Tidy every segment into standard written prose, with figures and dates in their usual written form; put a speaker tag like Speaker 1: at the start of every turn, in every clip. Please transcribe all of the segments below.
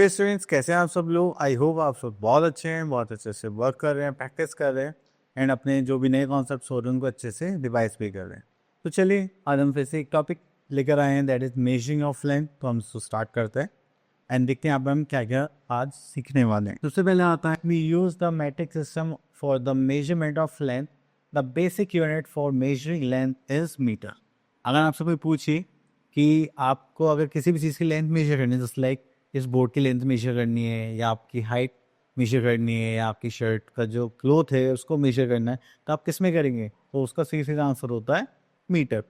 Speaker 1: Dear students, कैसे हैं आप सब लोग। आई होप आप सब बहुत अच्छे हैं, बहुत अच्छे से वर्क कर रहे हैं, प्रैक्टिस कर रहे हैं एंड अपने जो भी नए कॉन्सेप्ट्स हो रहे हैं उनको अच्छे से रिवाइज भी कर रहे हैं। तो चलिए आज हम फिर से एक टॉपिक लेकर आए हैं, that is measuring of length. तो हम इसको स्टार्ट करते हैं एंड देखते हैं आप हम क्या क्या आज सीखने वाले हैं। सबसे पहले आता है we use the metric system for the measurement of length. The basic unit for measuring length is metre. अगर आपसे कोई पूछे कि आपको अगर किसी भी चीज़ की लेंथ मेजर करनी है, जस्ट लाइक इस बोर्ड की लेंथ मेजर करनी है या आपकी हाइट मेजर करनी है या आपकी शर्ट का जो क्लोथ है उसको मेजर करना है, तो आप किस में करेंगे? तो उसका सीधा आंसर होता है मीटर,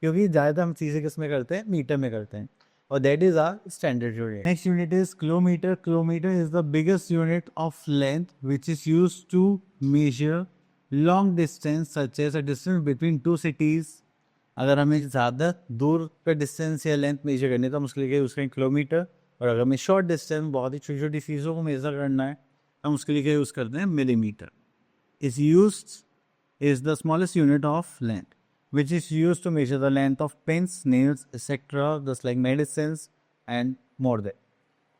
Speaker 1: क्योंकि ज़्यादातर हम चीज़ें किस में करते हैं? मीटर में करते हैं, और that is our standard unit. Next unit is kilometre. Kilometre is the biggest unit of length which is use to measure long distance such as a distance between two cities. अगर हमें ज़्यादा दूर का distance या length major करनी है तो हम उसके लिए यूज़ करें किलोमीटर, और अगर हमें शॉर्ट डिस्टेंस बहुत ही छोटी छोटी चीज़ों को मेजर करना है हम उसके लिए यूज़ करते हैं millimetre. Is used is the smallest unit of length, which is used to measure the length of pens, nails, etc., just like medicines and more than.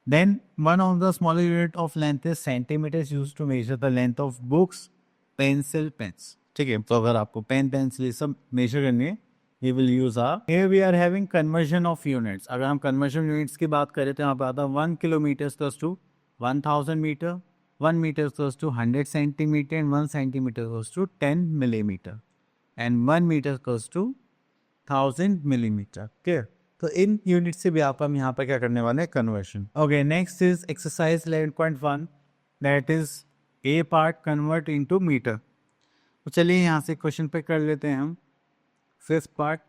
Speaker 1: Then one of the smaller unit of length is centimeters, used to measure the length of books, pencil, pens. ठीक है, तो अगर आपको pen pencil ये सब major करनी है ये will use our. Here we are having conversion of units. अगर हम कन्वर्जन यूनिट्स की बात करें तो यहाँ पे आता है 1 kilometre plus to 1000 metre, 1 metre plus to 100 centimetre and 1 centimetre plus to 10 millimetre and 1 metre plus to 1000 millimetre. Clear? तो इन यूनिट से भी आप हम यहाँ पर क्या करने वाले हैं? Conversion. Okay, next is exercise 11.1, that is a part convert into metre. तो चलिए यहाँ से क्वेश्चन पे कर लेते हैं हम फिफ्थ पार्ट।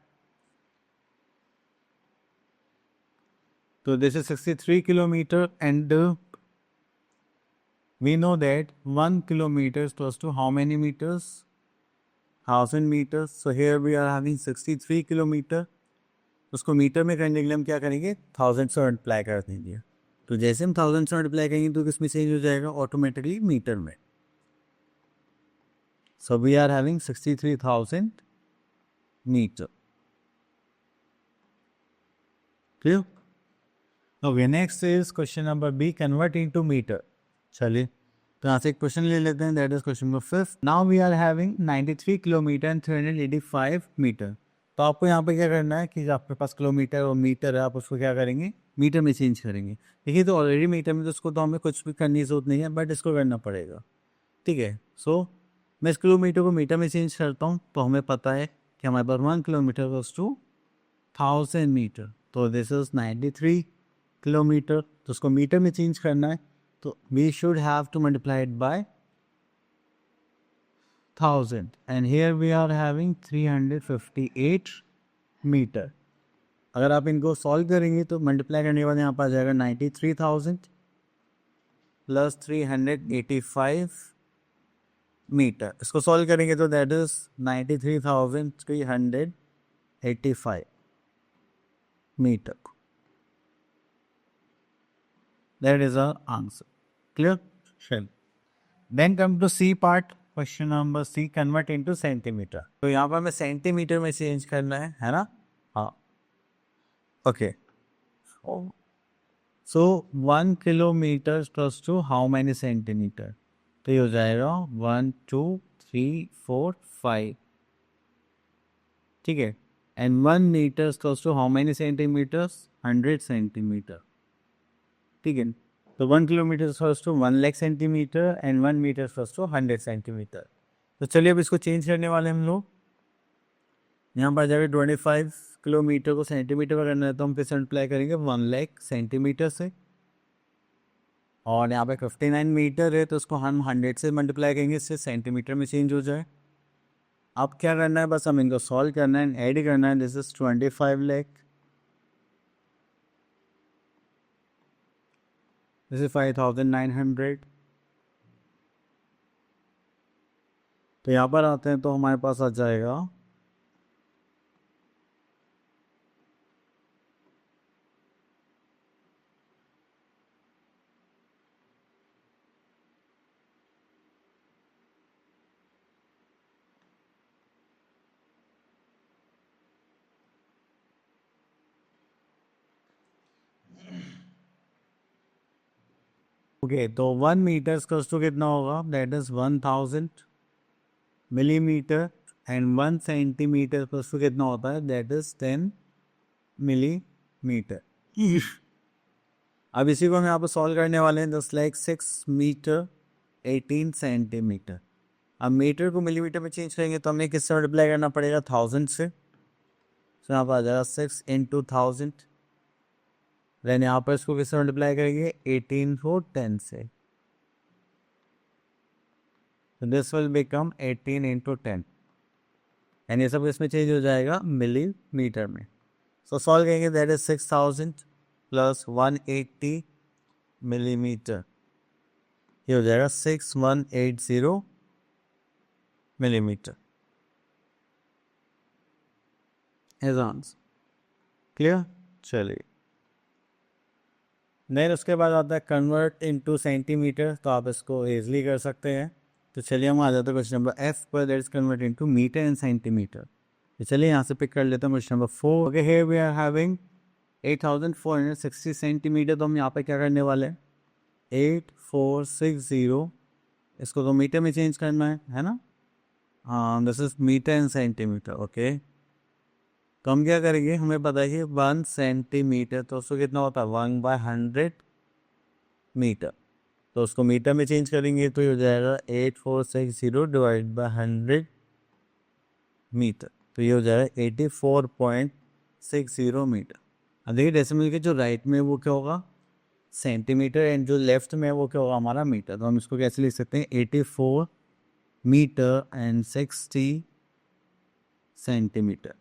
Speaker 1: तो this is 63 kilometre and we know that 1 kilometre plus to how many metres? 1000 meters. So here we are having 63 kilometre. उसको मीटर में करने के लिए हम क्या करेंगे? 1000 से मल्टीप्लाई कर देंगे। तो जैसे हम 1000 से मल्टीप्लाई करेंगे तो किस में चेंज हो जाएगा? ऑटोमेटिकली मीटर में। So we are having 63,000 metre. Clear? Okay, next is question number B, convert into metre. चलिए तो यहाँ से एक क्वेश्चन ले लेते हैं, that is question number 5। Now we are having 93 kilometre and 385 metre. तो आपको यहाँ पे क्या करना है कि आपके पास किलोमीटर और मीटर है, आप उसको क्या करेंगे? मीटर में चेंज करेंगे। देखिए तो ऑलरेडी मीटर में तो उसको तो हमें कुछ भी करने की जरूरत नहीं है, बट इसको करना पड़ेगा। ठीक है, सो मैं इस किलोमीटर को मीटर में चेंज करता हूँ तो हमें पता है कि हमारे पास 1 किलोमीटर प्लस टू 1000 मीटर, तो दिस इज 93 किलोमीटर। तो उसको मीटर में चेंज करना है तो we should have to multiply it by 1000 and here we are having 358 metre. अगर आप इनको सॉल्व करेंगे तो मल्टीप्लाई करने के बाद यहाँ पर आ जाएगा 93,000 प्लस 385 मीटर। इसको सॉल्व करेंगे तो that is 93,385 meter. That is our answer. Clear? चल then come to C part, question number C, convert into centimeter. तो यहाँ पर हमें सेंटीमीटर में चेंज करना है ना? हाँ, okay. So 1 kilometre plus to how many centimetre? तो ये हो जाएगा 1 2 3 4 5। ठीक है, and 1 metre plus to how many centimetres? 100 centimetre. ठीक है, तो 1 kilometre plus to 1 lakh centimetre and 1 metre plus to 100 centimetre. तो चलिए अब इसको चेंज करने वाले हम लोग। यहाँ पर जाकर 25 किलोमीटर को सेंटीमीटर में करना है तो हम फिर से मल्टीप्लाई करेंगे 1 लाख सेंटीमीटर से, और यहाँ पे 59 मीटर है तो उसको हम 100 से मल्टीप्लाई करेंगे, इससे सेंटीमीटर में चेंज हो जाए। अब क्या करना है? बस हम इनको सॉल्व करना है, ऐड करना है। This is 25 lakh, this is 5900। तो यहाँ पर आते हैं तो हमारे पास आ जाएगा ओके, तो 1 मीटर टू कितना होगा, that is 1000 millimetre, and 1 centimetre to कितना होता है, दैट इज 10 मिलीमीटर। अब इसी को हम यहाँ पर सॉल्व करने वाले हैं, जस्ट लाइक 6 मीटर 18 सेंटीमीटर। अब मीटर को मिलीमीटर में चेंज करेंगे तो हमें किससे मल्टीप्लाई करना पड़ेगा, 1000 से। तो यहाँ पर आ जाएगा 6 इंटू 1000, देन यहाँ पर इसको किससे मल्टीप्लाई करेंगे, 18 को 10 से। तो this will become 18 into 10, and ये सब इसमें चेंज हो जाएगा मिलीमीटर में। सो सॉल्व करेंगे, दैट इज 6000 प्लस 180 मिलीमीटर, ये हो जाएगा 6180 मिलीमीटर इज आंसर। क्लियर? चलिए, नहीं उसके बाद आता है कन्वर्ट इनटू सेंटीमीटर, तो आप इसको ईजिली कर सकते हैं। तो चलिए हम आ जाते हैं क्वेश्चन नंबर एफ पर, that is convert into metre and centimetre. तो चलिए यहाँ से पिक कर लेते हैं question number 4। Okay, here we are having 8460 centimetre. तो हम यहाँ पे क्या करने वाले हैं, 8460, इसको तो मीटर में चेंज करना है ना। हाँ, this is metre and centimetre. Okay, तो हम क्या करेंगे, हमें पता है कि 1 सेंटीमीटर तो उसको कितना होता है, 1/100 मीटर। तो उसको मीटर में चेंज करेंगे तो ये हो जाएगा 8460 डिवाइड बाय 100 मीटर, तो ये हो जाएगा 84.60 मीटर। अब देखिए डेसिमल के जो राइट में वो क्या होगा, सेंटीमीटर, एंड जो लेफ्ट में वो क्या होगा, हमारा मीटर। तो हम इसको कैसे लिख सकते हैं, 84 मीटर एंड 60 सेंटीमीटर।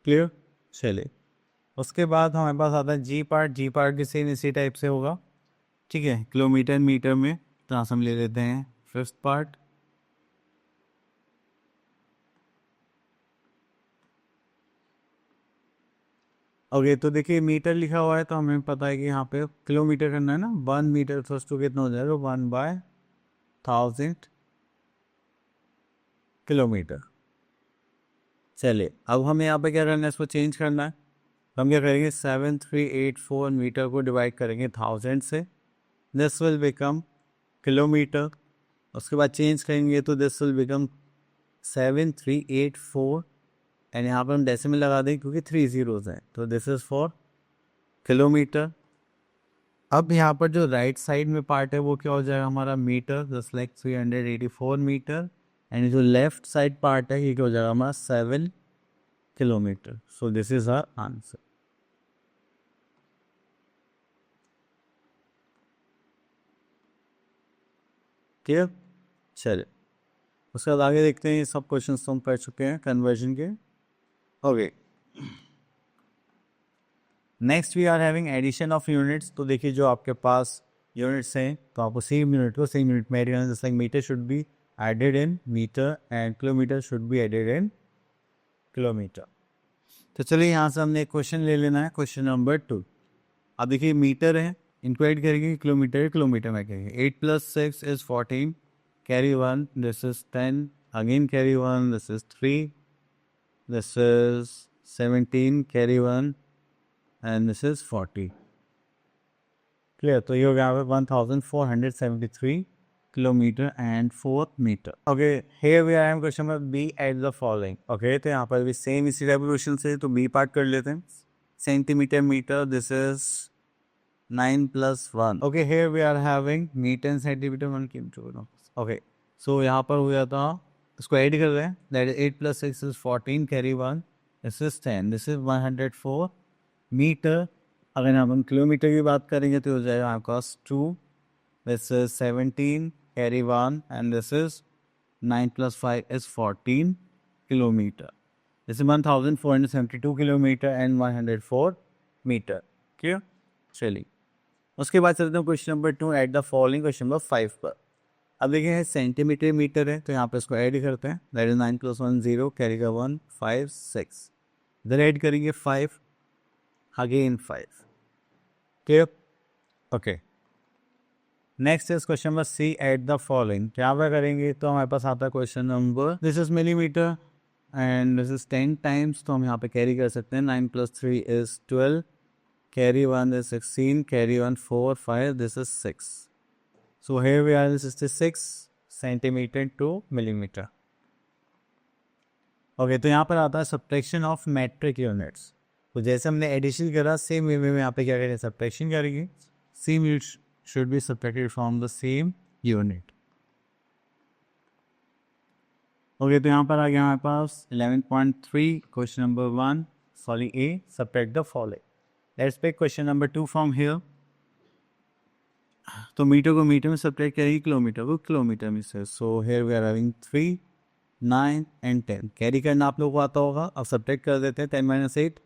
Speaker 1: क्लियर? चलिए, उसके बाद हमारे पास आता है जी पार्ट। जी पार्ट भी सेम इसी टाइप से होगा, ठीक है, किलोमीटर मीटर में। तो यहाँ से हम ले लेते हैं फिफ्थ पार्ट। ओके, तो देखिए मीटर लिखा हुआ है तो हमें पता है कि यहाँ पे किलोमीटर करना है ना। 1 मीटर फर्स्ट टू कितना हो जाएगा, 1/1000 किलोमीटर। चलिए, अब हमें यहाँ पे क्या करना है, इसको चेंज करना है। तो हम क्या करेंगे, 7384 मीटर को डिवाइड करेंगे 1000 से, दिस विल बिकम किलोमीटर। उसके बाद चेंज करेंगे तो दिस विल बिकम 7384, एंड यहाँ पर हम डेसिमल लगा दें क्योंकि 3 जीरोज हैं, तो दिस इज फॉर किलोमीटर। अब यहाँ पर जो राइट साइड में पार्ट है वो क्या हो जाएगा, हमारा मीटर, जस्ट लाइक 384 मीटर, एंड जो लेफ्ट साइड पार्ट है ये क्या हो जाएगा, हमारा 7 kilometre. So this is our answer. Clear? चलिए, उसके बाद आगे देखते हैं। ये सब क्वेश्चन तो हम पढ़ चुके हैं कन्वर्जन के। Okay, next we are having addition of units. तो देखिए, जो आपके पास यूनिट्स हैं तो आपको सेम यूनिट को सेम यूनिट में एड करना, जैसे metre should be added in metre and kilometre should be added in kilometre. तो चलिए, यहाँ से हमने एक क्वेश्चन ले लेना है, क्वेश्चन नंबर 2। अब देखिए, मीटर है, इनको ऐड करेंगे किलोमीटर, किलोमीटर में करेंगे। 8 + 6 is 14, carry 1, this is 10, again carry 1, this is 3, this is 17, carry 1, and this is 40। Clear? तो ये हो गया 1473 kilometre and 4 metre. Okay, here we are am question number B, at the following. Okay, तो यहाँ पर भी सेम इसी type question से, तो बी पार्ट कर लेते हैं। Centimeter meter, this is 9 + 1। Okay, here we are having meter and centimeter 1 kilometer. Okay, so यहाँ पर हो गया था, इसको ऐड कर रहे हैं, that is 8 + 6 is 14, carry 1, this is 10, this is 104 metre. अगर हम किलोमीटर की बात करेंगे तो हो जाएगा आपके पास 2, this is 17, carry 1, and this is 9 + 5 is 14 kilometre. This is 1472 kilometre and 104 metre. Clear? चलिए, उसके बाद चलते हैं question number 2, at the following, question number 5 पर। अब देखिए, सेंटीमीटर मीटर है तो यहाँ पे इसको ऐड करते हैं, दैट इज 9 + 1 0, कैरी का 1, 5 6, इधर ऐड करेंगे 5, again 5। Clear? Okay, next is question number C, at the following. क्या पे करेंगे तो हमारे पास आता है question number, this is millimetre and this is 10 times, तो हम यहाँ पे कैरी कर सकते हैं, 9 + 3 is 12, carry 1 is 16, carry 1 4, 5, this is 6. So here we are in 66 centimeter to millimeter. Okay तो यहाँ पर आता है सब्ट्रैक्शन ऑफ मेट्रिक यूनिट्स. तो जैसे हमने एडिशन करा सेम वे में यहाँ पे क्या करेंगे, सब्ट्रैक्शन करेंगे. Same unit should be subtracted from the same unit. Okay तो यहाँ पर आ गया हमारे पास 11.3 question number 1 sorry A, subtract the following. Let's pick question number 2 from here. तो मीटर को मीटर में सब्ट्रैक्ट करेंगे, किलोमीटर को किलोमीटर में से. So here we are having 3, 9 and 10. Carry करना आप लोगों को आता होगा. अब सब्ट्रैक्ट कर देते हैं. 10 माइनस 8,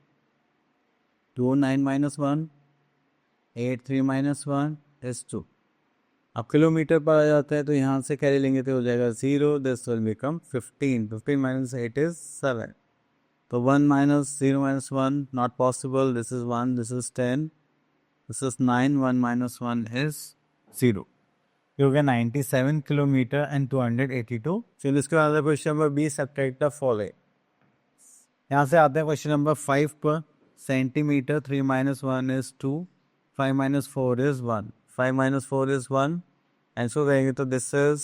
Speaker 1: 2 9 माइनस 1, 8 3 माइनस 1 इज 2. अब किलोमीटर पर आ जाता है तो यहाँ से कैरी लेंगे तो हो जाएगा 0. This will become 15. 15 minus 8 is 7. तो 1 minus 0 minus 1 not possible. This is 1, this is 10, this is 9. 1 minus 1 is 0. ये हो गया 97 किलोमीटर एंड 282. चलिए इसके बाद question number B, subtract the following. यहाँ से आते हैं क्वेश्चन नंबर 5 पर. Centimetre 3 minus 1 is 2, 5 minus 4 is 1, 5 minus 4 is 1. And so कहेंगे तो दिस इज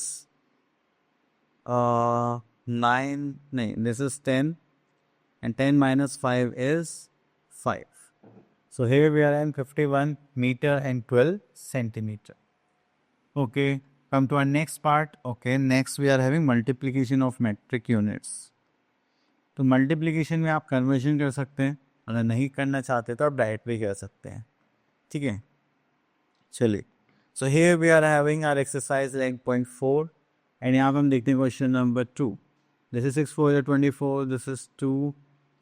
Speaker 1: 9, नहीं this is 10 and 10 minus 5 is 5. So here we are in 51 meter and 12 centimeter. Okay, come to our next part. Okay, next we are having multiplication of metric units. तो multiplication में आप conversion कर सकते हैं, अगर नहीं करना चाहते तो आप डायरेक्ट भी कर सकते हैं. ठीक है, चलिए. So here we are having our exercise 11.4 and यहाँ पर हम देखते हैं question number 2. This is 6 4 is 24, this is 2,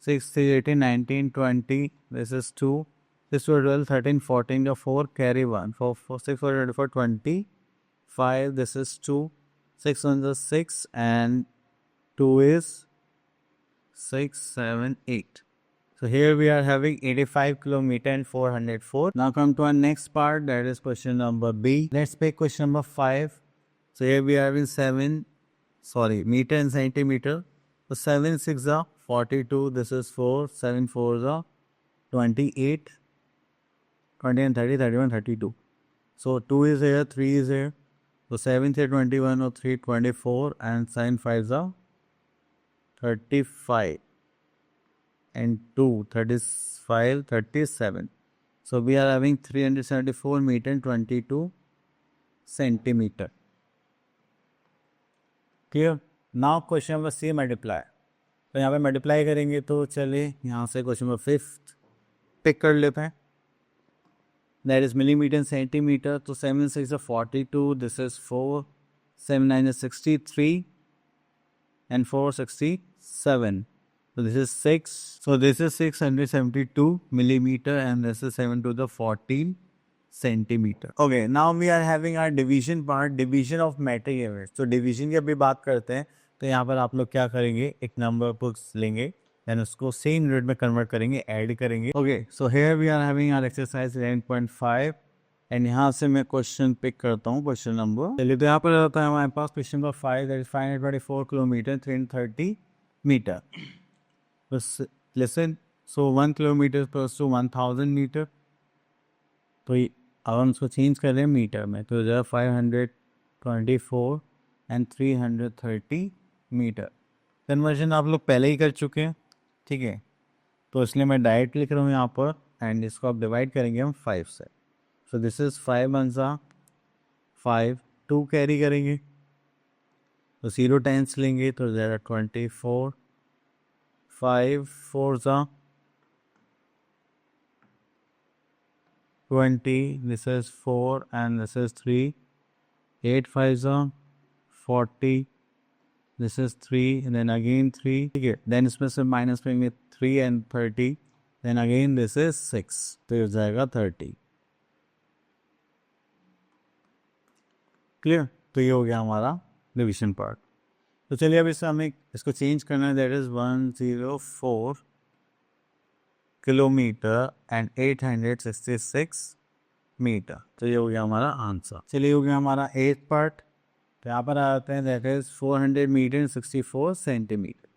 Speaker 1: 6 3 18 19 20, this is 2. 6 4 12 13 14 the 4 carry 1 4 6 4 24 25. This is 2, 6 1 is 6 and 2 is 6 7 8. So here we are having 85 kilometer and 404. Now come to our next part, that is question number B. Let's pick question number 5. So here we are having meter and centimeter. So 7 6 are 42, this is 4, 7 4 are 28, 20 and 30, 31, 32. So 2 is here, 3 is here. So 7 is 21 or 3, 24 and 7 5 are 35 and 2, 35, 37. So we are having 374 meter and 22 centimeter. Clear? Now question number C, multiply. तो यहाँ पे multiply करेंगे तो चलिए यहाँ से question number 5 pick कर लेते हैं. That is millimeter and centimeter. So 7 6 is 42. This is 4. 7 9 is 63. And 4 67. So this is 6. So this is 672 millimeter and this is 7 to the 14 centimeter. Okay, now we are having our division part. Division of metric units. So division की अभी बात करते हैं. तो यहाँ पर आप लोग क्या करेंगे, एक नंबर बुक्स लेंगे देन उसको सेम यूनिट में कन्वर्ट करेंगे, ऐड करेंगे. Okay so here we are having our exercise 11.5 and यहाँ से मैं क्वेश्चन पिक करता हूँ. क्वेश्चन नंबर चलिए तो यहाँ पर रहता है हमारे पास question number 5, that is 524 kilometer 330 meter. Listen, so 1 kilometre plus to 1000 metre. तो अब हम उसको चेंज कर रहे हैं मीटर में, तो जरा 524 एंड 330 मीटर. कन्वर्जन आप लोग पहले ही कर चुके हैं, ठीक है, तो इसलिए मैं डायरेक्ट लिख रहा हूँ यहाँ पर एंड इसको आप डिवाइड करेंगे हम 5 से. सो दिस इज 5 1 5, 2 कैरी करेंगे तो 0 टेंस लेंगे तो ज़रा 24, 5 4 20, this is 4 and this is 3, 8 5 40, this is 3 and then again 3, ठीक है. then इसमें से माइनस करेंगे 3 and 30, then again this is 6, तो ये जाएगा 30. क्लियर? तो ये हो गया हमारा डिविजन पार्ट. तो चलिए अब इससे हमें इसको चेंज करना है. That is 104 kilometre and 866 metre. तो ये हो गया हमारा आंसर. चलिए हो गया हमारा 8th पार्ट. तो यहाँ पर आ जाते हैं, that is 400 metre and 64 centimetre.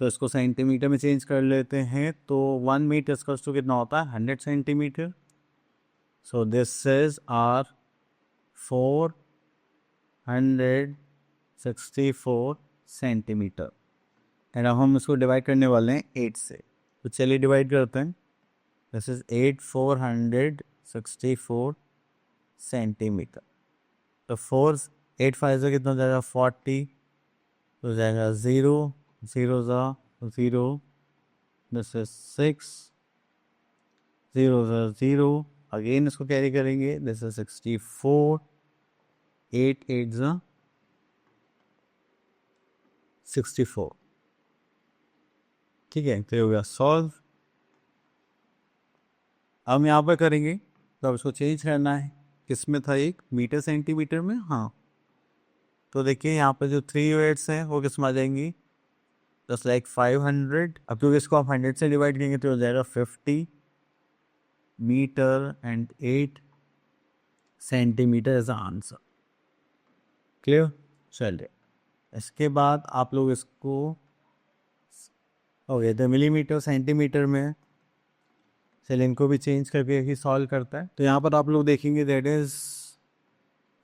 Speaker 1: तो इसको सेंटीमीटर में चेंज कर लेते हैं. तो 1 मीटर इसका तो कितना होता है 100 centimetre. So this is our 464 centimetre. And अब हम इसको डिवाइड करने वाले हैं 8 से, तो चलिए डिवाइड करते हैं। This is 464 centimetre. तो 8 5 से कितना हो जाएगा 40, तो हो जाएगा 0 0 0, दिस इज 6 0 0, अगेन इसको कैरी करेंगे, दिस इज 64, 8 8 64। ठीक है, तो ये हो गया सॉल्व। अब हम यहाँ पर करेंगे, तो अब इसको चेंज करना है, किस में था, एक मीटर सेंटीमीटर में। हाँ, तो देखिए यहाँ पर जो 3 यूनिट्स हैं वो किस में आ जाएंगी, जस्ट लाइक 500। अब क्योंकि इसको आप 100 से डिवाइड करेंगे तो हो जाएगा 50 metre and 8 centimetre as answer. Clear? चलिए, इसके बाद आप लोग इसको ओके तो मिलीमीटर सेंटीमीटर में, चलिए इनको भी चेंज करके ही सॉल्व करता है। तो यहाँ पर आप लोग देखेंगे दैट इज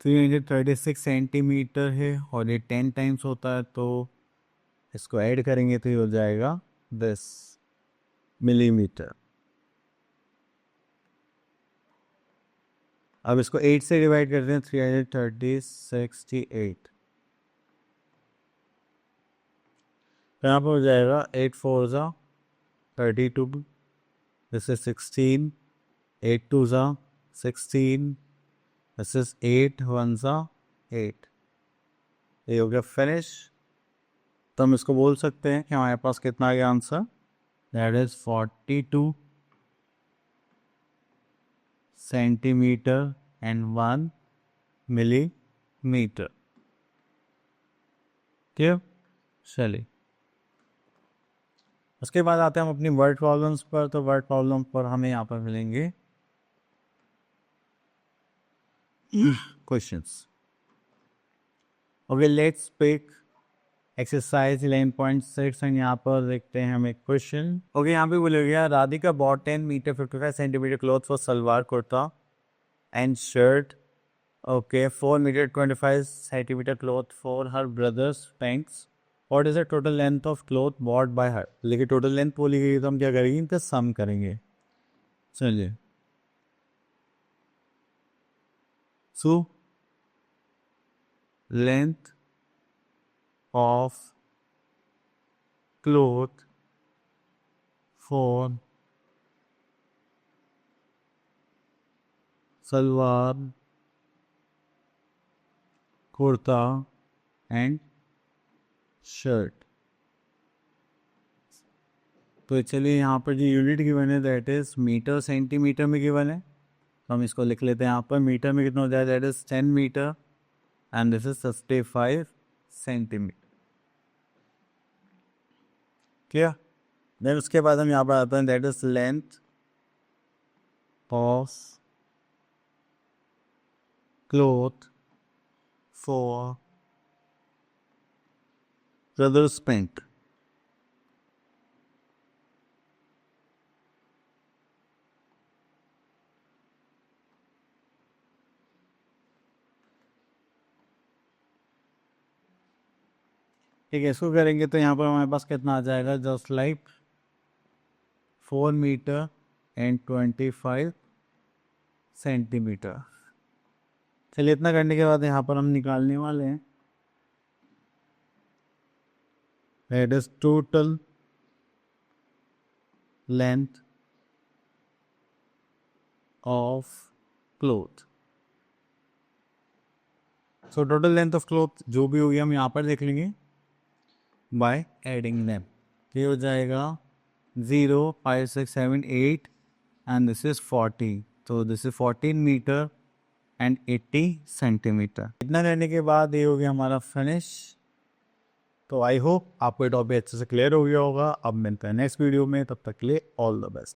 Speaker 1: 336 सेंटीमीटर है और ये 10 टाइम्स होता है, तो इसको ऐड करेंगे तो ये हो जाएगा 10 मिलीमीटर। अब इसको 8 से डिवाइड करते हैं, 368। तो यहाँ पर हो जाएगा 8 4 32, दिस इज 16, 8 2 16, दिस इज 8 1 8। ये हो गया फिनिश। तो हम इसको बोल सकते हैं कि हमारे पास कितना आ गया answer, that is 42 centimetre and 1 millimetre. ठीक, चलिए उसके बाद आते हैं हम अपनी वर्ड प्रॉब्लम्स पर। तो वर्ड प्रॉब्लम पर हमें यहाँ पर मिलेंगे questions. Okay, let's pick exercise 11.6 and यहाँ पर देखते हैं हम एक क्वेश्चन। ओके, यहाँ पे बोला गया Radhika bought 10 metre 55 centimetre cloth for salwar kurta and shirt. Okay, 4 metre 25 centimetre cloth for her brothers pants. What is the total length of cloth bought by her. लेकिन टोटल लेंथ बोली गई तो हम क्या करेंगे, इनका सम करेंगे। चलिए, so length of cloth for salwar kurta and shirt. तो चलिए यहाँ पर जो यूनिट गिवन है दैट इज मीटर सेंटीमीटर में गिवन है, तो हम इसको लिख लेते हैं। यहाँ पर मीटर में कितना हो जाए, that is 10 metre and this is 65 centimetre. क्या, देन उसके बाद हम यहाँ पर आते हैं, that is length of cloth for brothers pant. ठीक है, इसको करेंगे तो यहाँ पर हमारे पास कितना आ जाएगा, just like 4 metre and 25 centimetre. चलिए, इतना करने के बाद यहाँ पर हम निकालने वाले हैं that is total length of cloth. So total length of cloth जो भी होगी हम यहाँ पर देख लेंगे बाय एडिंग देम। ये हो जाएगा 0 5 6 7 8 एंड दिस इज 40, तो this is 14 metre and 80 centimetre. इतना करने के बाद ये हो गया हमारा फिनिश। तो आई होप आपको ये टॉपिक अच्छे से क्लियर हो गया होगा। अब मिलते हैं नेक्स्ट वीडियो में, तब तक के लिए ऑल द बेस्ट।